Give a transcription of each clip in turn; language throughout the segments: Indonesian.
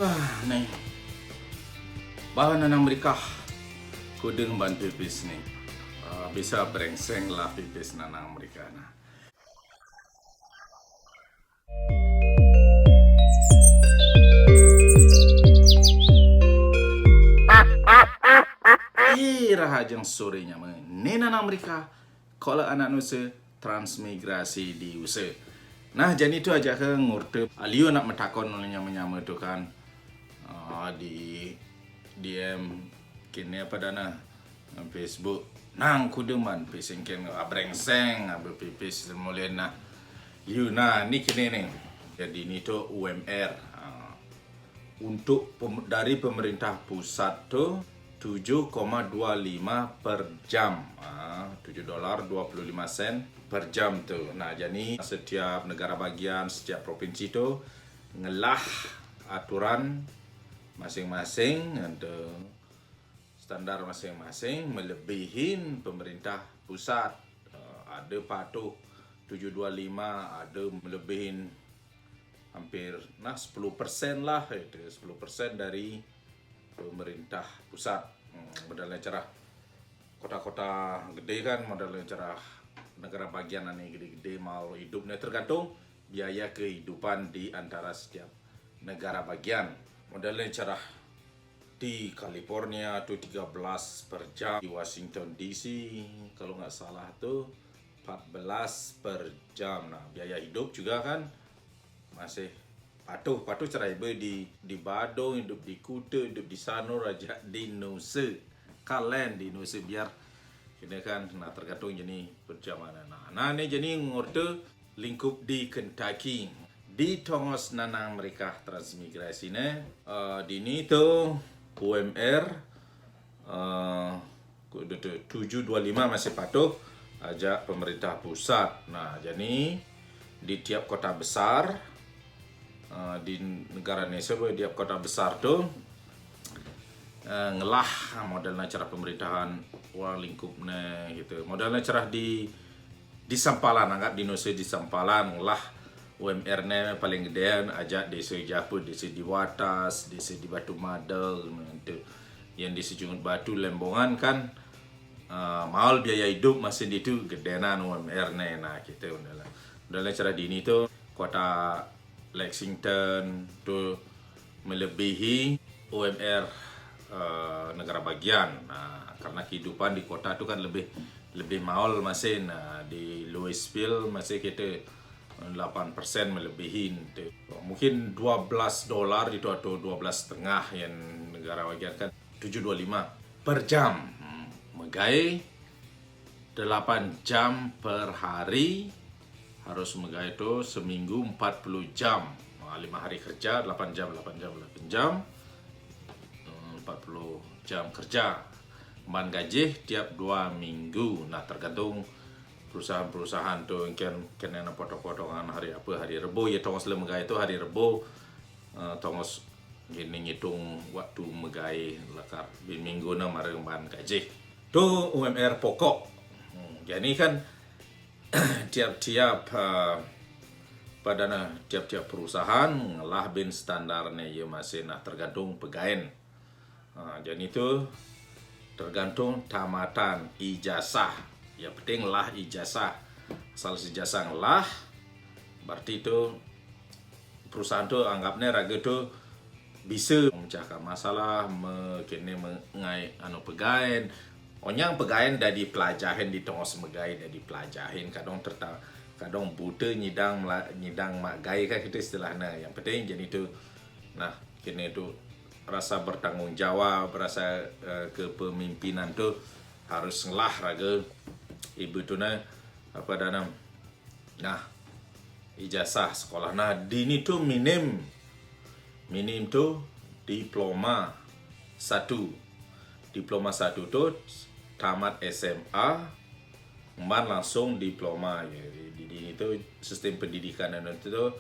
Nih, bahan anak mereka kudeng ban pipis nih. Bisa brengseng lah pipis nanang mereka nah. Rahajang sorenya menena anak mereka kalau anak nusa transmigrasi di usa. Nah, jadi itu aja ke ngurte. Aliu nak metakon olehnya menyama tu kan. Di DM kini apa dana Facebook nang kudeman pisingken abrengseng abe pipis semulian nah. Nah ni kini nih. Jadi ni tu UMR untuk dari pemerintah pusat tu 7,25 per jam. $7.25 per jam tu. Nah, jadi setiap negara bagian, setiap provinsi tu ngelah aturan masing-masing untuk standar masing-masing melebihin pemerintah pusat. Ada patuh 725, ada melebihin hampir 10% lah, itu 10% dari pemerintah pusat. Modalnya cerah kota-kota gede kan, modalnya cerah negara bagian ini gede-gede mau hidupnya tergantung biaya kehidupan di antara setiap negara bagian. Modalnya cerah di California tuh 13 per jam, di Washington DC kalau nggak salah tuh 14 per jam. Nah, biaya hidup juga kan masih patuh cerai di Badung, hidup di Kuta, hidup di Sanur aja di Nusa kalian di Nusa biar ini kan nah tergantung jadi perjalanan. Nah ini jadi ngurte lingkup di Kentucky di tongos nanang mereka transmigrasi di ini tuh UMR 725 masih patuh ajak pemerintah pusat. Nah jadi di tiap kota besar di negara Indonesia di tiap kota besar tuh ngelah modelnya cara pemerintahan uang lingkupnya gitu. Modelnya cerah di Sampalan, anggap di Nusa di Sampalan ngelah UMR-nya paling gedean ajak desa Japut, desa di Watas, desa di Batu Madel gitu. Yang di Sejungut Batu Lembongan kan mahal biaya hidup masih itu gedeanan UMR-nya. Nah gitu modelnya cerah di ini tuh kota Lexington tuh melebihi UMR negara bagian. Nah, karena kehidupan di kota itu kan lebih mahal masih. Nah, di Louisville masih kita 8% melebihin. Mungkin $12 itu atau 12,5 yang negara bagian kan 725 per jam. Megai 8 jam per hari. Harus megai itu seminggu 40 jam. 5 hari kerja 8 jam 40 jam kerja. Man gaji tiap 2 minggu. Nah tergantung perusahaan-perusahaan tuh kena potong-potongan hari apa, hari Rebo ya tongos le megai itu hari Rebo tongos gini ngitung waktu megai lekar di minggu na mareng man gaji. Tuh UMR pokok. Jadi kan tiap-tiap tiap perusahaan ngelah bin standarnya ya masih nah tergantung pegawai. Jadi itu tergantung tamatan ijazah. Ya penting lah ijazah. Asal ijazah ngelah berarti itu perusahaan tuh anggapnya raga tuh bisa memecahkan masalah kene mengai pegawai. Onyang pegawai dah dipelajahin di tongos megai dah dipelajahin kadang buta nyidang mak gai kan itu istilahnya. Yang penting jadi itu nah kene itu rasa bertanggung jawab, rasa kepemimpinan tu harus ngelah raga ibu tu apa dana nah ijazah sekolah. Nah dini tu minim tu diploma 1 tu tamat SMA man langsung diploma ya. Di itu sistem pendidikan itu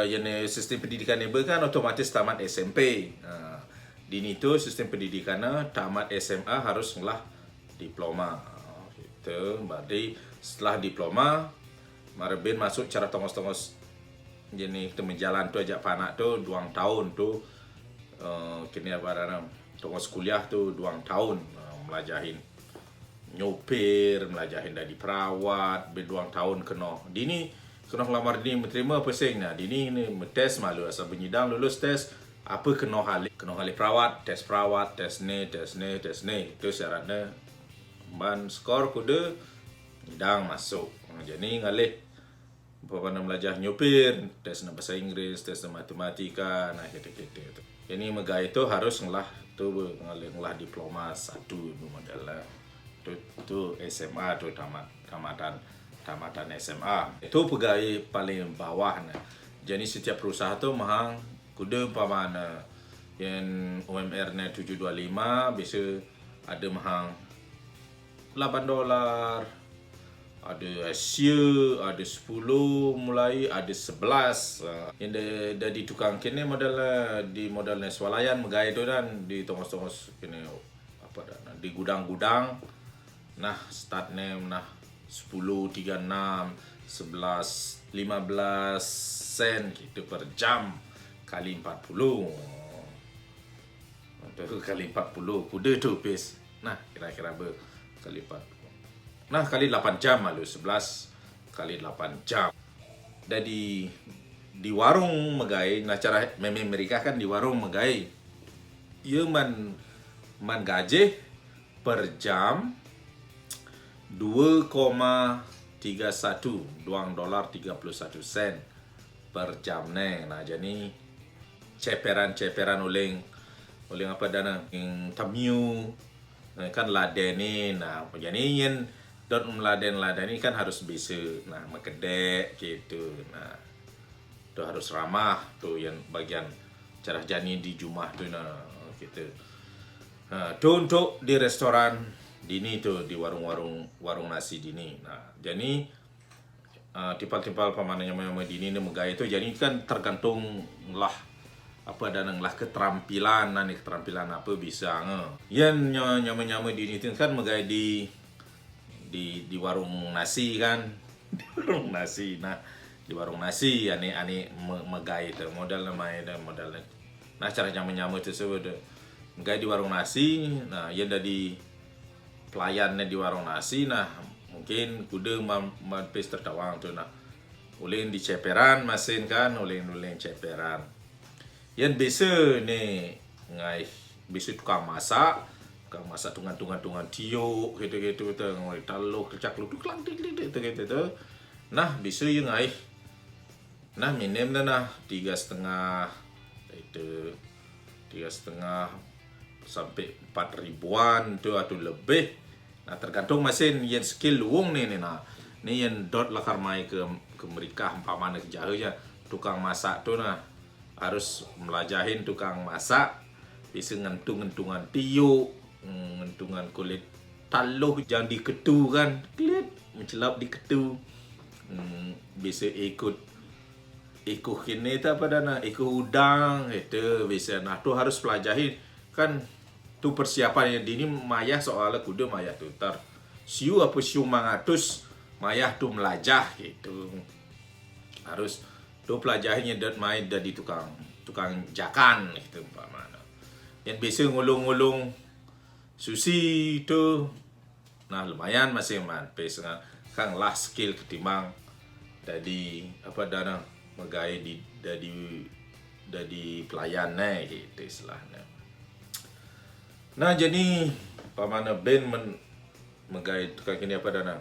yang sistem pendidikan ini kan otomatis tamat SMP. Di itu sistem pendidikannya tamat SMA harus ngelah diploma. Itu berarti setelah diploma marbin masuk cara tongos-tongos Jadi kita menjalan tu ajak panak tu 2 tahun tu kini apa ada tongos kuliah tu 2 tahun melajahin nyopir, melajahin dari perawat, 2 tahun kena. Dini kena lamar dini menerima pesing nah. Dini ni tes malu asal benyidang lulus tes apa kena hali perawat, tes ni. Itu syaratnya ban skor kuda nyidang masuk. Jadi ngalih apa belajar nyopir, tes bahasa Inggris, tes matematika, nah gitu-gitu tu. Jadi megai itu harus ngelah tu ngelah diploma 1 tu modal lah. Tu SMA tu tamatan SMA. Itu pegawai paling bawah nah. Jadi setiap perusahaan tu mahang kuda umpamana yang UMR-nya 725 biasa ada mahang $8, ada Asia, ada 10 mulai, ada 11. Yang dah di tukang kini di modalnya swalayan megai tu dan di tongos-tongos kini apa dah di gudang-gudang. Nah, startnya nah 10, 36, 11, 15 sen gitu per jam kali 40. Tu kali 40 kuda tu pace. Nah, kira-kira kali 40. Nah, kali 8 jam malu 11 kali 8 jam. Jadi di warung megai, nah cara memang mereka kan di warung megai. Ia man gaji per jam 2,31 $2.31 per jam ne. Nah, jadi ceperan oleh apa dana yang tamiu kan laden ni. Nah, jadi yang dot meladen ni kan harus bisa nah makedek gitu. Nah, tu harus ramah tu yang bagian cara jani di rumah tu nah gitu. Tu untuk di restoran dini tu di warung nasi dini. Nah, jadi tipal-tipal pamananya memang dini ni megai tu jadi kan tergantung lah apa dan lah keterampilan apa bisa yang nyama dini tu kan megai di warung nasi kan. Di warung nasi. Nah, di warung nasi ani megai tu modal namanya dan modalnya. Nah, cara nyama tu sebut megai di warung nasi. Nah, yang dari pelayannya di warung nasi. Nah, mungkin kuda mampis tertawang tu nah. Ulin di ceperan masin kan, ulin ceperan. Yang biasa ni ngai biasa tukang masak tungan tiuk gitu tu ngoi taluh kecak lu klang gitu. Nah, biasa yang ngai nah minim nah 3,5 itu 3,5 sampai 4 ribuan tu atau lebih. Nah, tergantung mesin yang skill luung ni nah. Ni yang dot lakar mai ke mereka umpamana kejahaja tukang masak tu nah harus melajahin tukang masak bisa ngentungan tiuk, ngentungan kulit taluh jangan diketu kan, klit mencelap diketu. Bisa ikut kini tu apa dana ikut udang itu bisa nah tu harus pelajarin kan tu persiapan yang dini mayah soalnya kuda mayah tu tar siu apa siu mangatus mayah tu melajah gitu harus tu pelajarannya dan main dari tukang jakan gitu umpamana yang biasa ngulung susi tu nah lumayan masih mampis kan lah skill ketimbang dari apa dana megai dari pelayan gitu istilahnya. Nah, jadi pamana ben megai tukang kini apa dana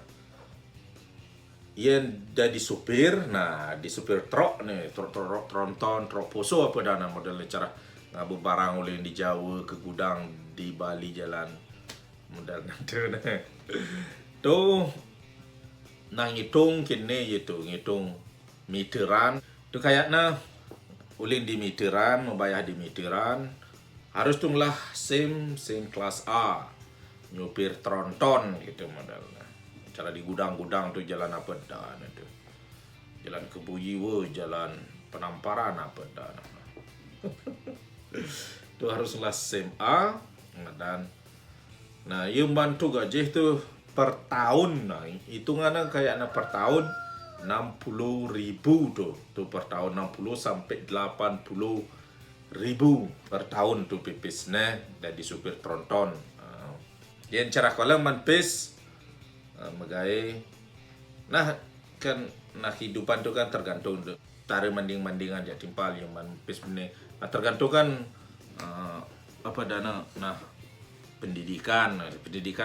yang jadi supir. Nah, di supir truk nih, truk tronton, truk poso apa dana modelnya cara ngabu barang oleh di Jawa ke gudang di Bali jalan modal tu nah. Tu nah ngitung kini itu ngitung meteran tu kayaknya ulin di meteran membayar di meteran harus tu lah same kelas A nyupir tronton gitu modalnya. Cara di gudang-gudang tu jalan apa dah tu. Jalan Kebuyiwa, jalan Penamparan apa dah. Tu haruslah SMA dan nah yang bantu gaji tu per tahun nah hitungannya kayaknya per tahun 60.000 tuh per tahun, 60 sampai 80.000 per tahun tuh pipisnya dari supir tronton. Yang cara kalau manpis megai. Nah kan kehidupan tuh kan tergantung tarik manding-mandingan ya timpal yang manpis ini. Nah, tergantung kan apa dana pendidikan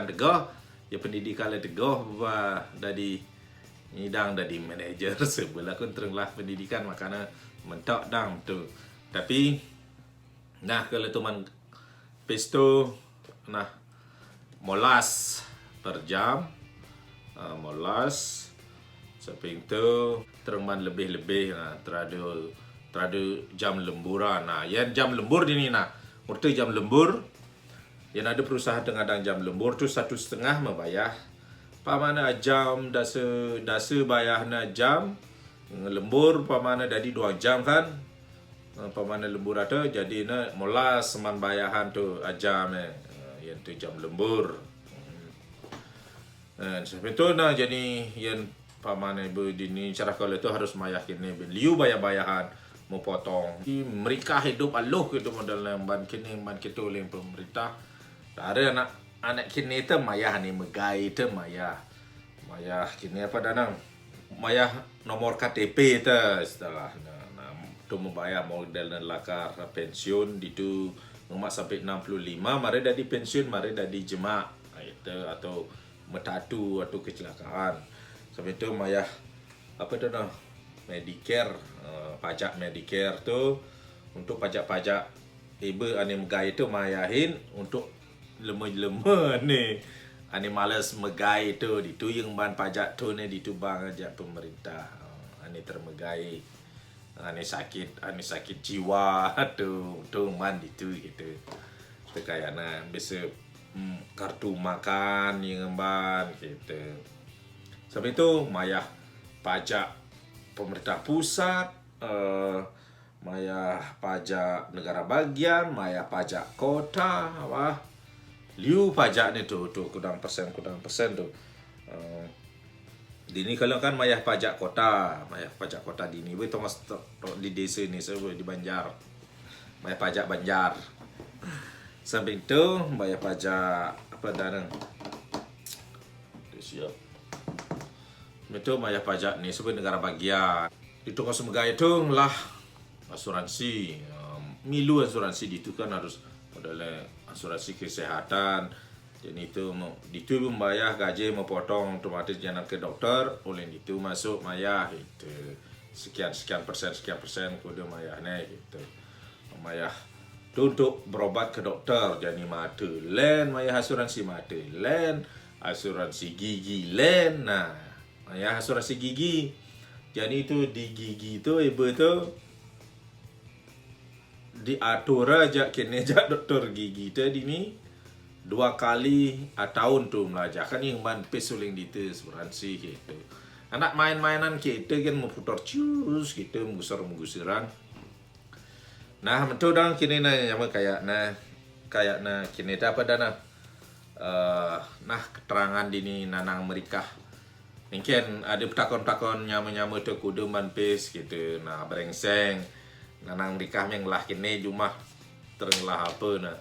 tegoh ya pendidikan tegoh bah dari ngidang dari manajer sebelah kun terenglah pendidikan makanya mentok dang tu. Tapi nah kalau teman pesto nah molas per jam molas sampai itu terman lebih-lebih terada jam lemburan. Nah yang jam lembur ini nah waktu jam lembur yang ada perusahaan dengan jam lembur tu 1,5 membayar pamana jam dasa bayarna jam lembur pamana dari 2 jam kan pamana lembur ada jadi na molas seman bayahan tu jam yang tu jam lembur. Sampai tu nah jadi yang pamana ibu dini cara kalau itu harus mayah kini liu bayar-bayahan mau potong mereka hidup aluh itu modal ban kini ban kita oleh pemerintah. Ada anak kini itu mayah ni megai itu mayah kini apa dana mayah nomor KTP itu setelah tu membayar modal dan lakar pensiun itu umat sampai 65 mari dah di pensiun mari dah di jemaah itu atau metatu atau kecelakaan sampai itu mayah apa dana Medicare pajak Medicare tu untuk pajak-pajak ibu ane megai itu mayahin untuk lemah ni ane malas megai tu yang ban pajak tu ni ditubang aja pemerintah ane termegai ane sakit jiwa tu man itu gitu kayaknya bisa kartu makan yang ban gitu. Sampai itu mayah pajak pemerintah pusat mayah pajak negara bagian mayah pajak kota apa liu pajak ni tu kudang persen tu. Dini kalau kan mayah pajak kota dini we Thomas di desa ni sebab di Banjar. Mayah pajak Banjar. Sampai itu mayah pajak apa dana. Siap. Itu mayah pajak ni sebab negara bagian. Itu kau semoga itu lah asuransi. Milu asuransi itu kan harus adalah asuransi kesehatan. Jadi itu membayar gaji memotong otomatis jangan ke dokter oleh itu masuk mayah itu sekian persen kudu mayah ni gitu. Mayah tu untuk berobat ke dokter jadi mata len mayah asuransi mata len asuransi gigi len. Nah mayah asuransi gigi jadi itu di gigi tu ibu tu diatur aja kini jak doktor gigi tadi ni 2 kali tahun tu melajarkan yang ban pesuling itu asuransi gitu. Anak main-mainan kita kan memutar cius kita menggusar-menggusiran. Nah betul dah kini na yang kayak na kini apa dah nah keterangan dini nanang mereka. Mungkin ada takon-takon nyama-nyama tu kudu ban pes gitu. Nah berengseng nanang mereka yang lah kini cuma terenglah apa nah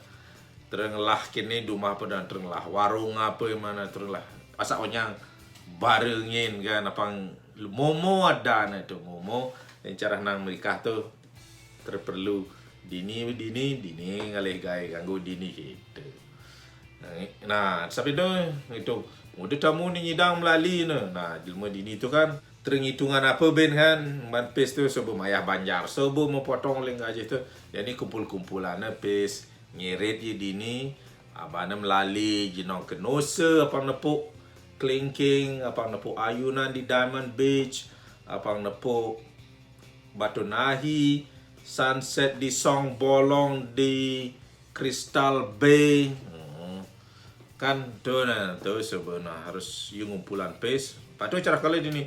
terenglah kini rumah apa dan terenglah warung apa mana terenglah asak onyang barengin kan apa momo ada na tu momo yang cara nang mereka tu terperlu dini ngalih gai ganggu dini gitu. Nah sampai itu udah tamu ni nyidang melali nah ilmu dini tu kan terhitungan apa ben kan ban pes tu sebelum ayah Banjar sebelum memotong leng gaji tu jadi kumpul-kumpulan pes ngirit je dini abana melali jinong kenosa apa nepuk kelingking apa nepuk ayunan di Diamond Beach apa nepuk Batu Nahi sunset di Song Bolong di Crystal Bay kan tu sebenarnya harus yung ngumpulan pes patu cara kali dini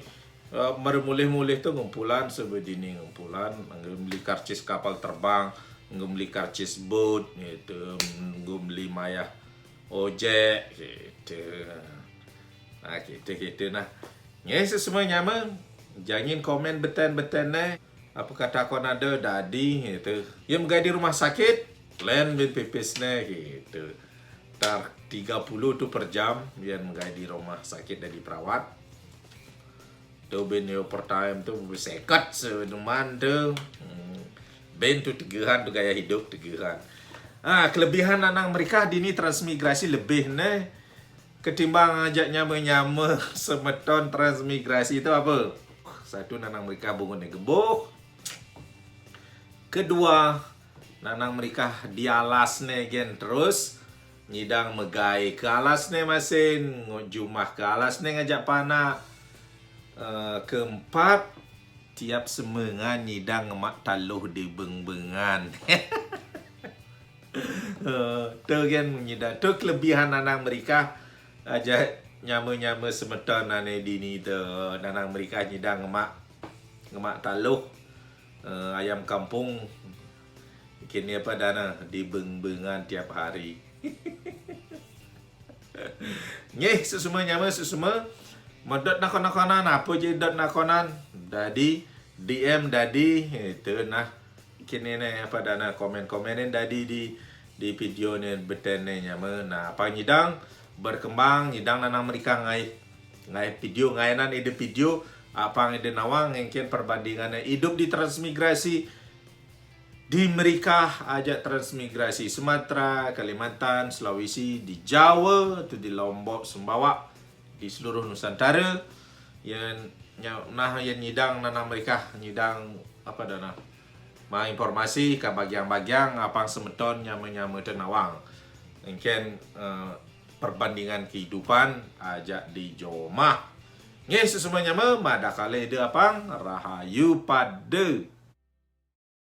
meremulih-mulih tu ngumpulan sebedini ngumpulan beli karcis kapal terbang beli karcis boat gitu beli mayah ojek gitu nah gitu nah ya semuanya mah Jangan komen beten-beten apa kata kon ada dadi gitu. Yang menggadi di rumah sakit, lain bin pipis gitu. Tar 30 tu per jam yang menggadi di rumah sakit dan perawat. Tu bin yo per time tu sekat senuman tu. Ben tu teguran tu gaya hidup teguran. Kelebihan anak mereka dini transmigrasi lebih ketimbang ajak nyama-nyama semeton transmigrasi itu apa? Satu, nanang mereka bungun gebuk. Kedua, nanang mereka di alas gen terus nyidang megai ke alas masin, ngojumah ke alas ngajak pana. Keempat, tiap semengan nyidang ngemak taluh di beng-bengan. Tu kan nyidang tu kelebihan anak mereka aja nyama-nyama semeton ane dini tu nanang mereka nyidang ngemak taluh ayam kampung kini apa dana di beng-bengan tiap hari. Nyeh sesuma nyama sesuma medot nakonan apa je dot nakonan dadi DM dadi itu nah kini apa dana komen-komenin dadi di video ni beten ni nyama nah apa nyidang berkembang nyidang nanang mereka ngai video ngainan ide video apa ide nawang ngengken perbandingan hidup di transmigrasi di mereka ajak transmigrasi Sumatera, Kalimantan, Sulawesi, di Jawa, tu di Lombok, Sumbawa, di seluruh Nusantara yang nyidang nanang mereka nyidang apa dana ma informasi ke bagian-bagian apa semeton nyama-nyama tenawang mungkin perbandingan kehidupan ajak di Jomah. Nge semuanya madakale de apang rahayu pada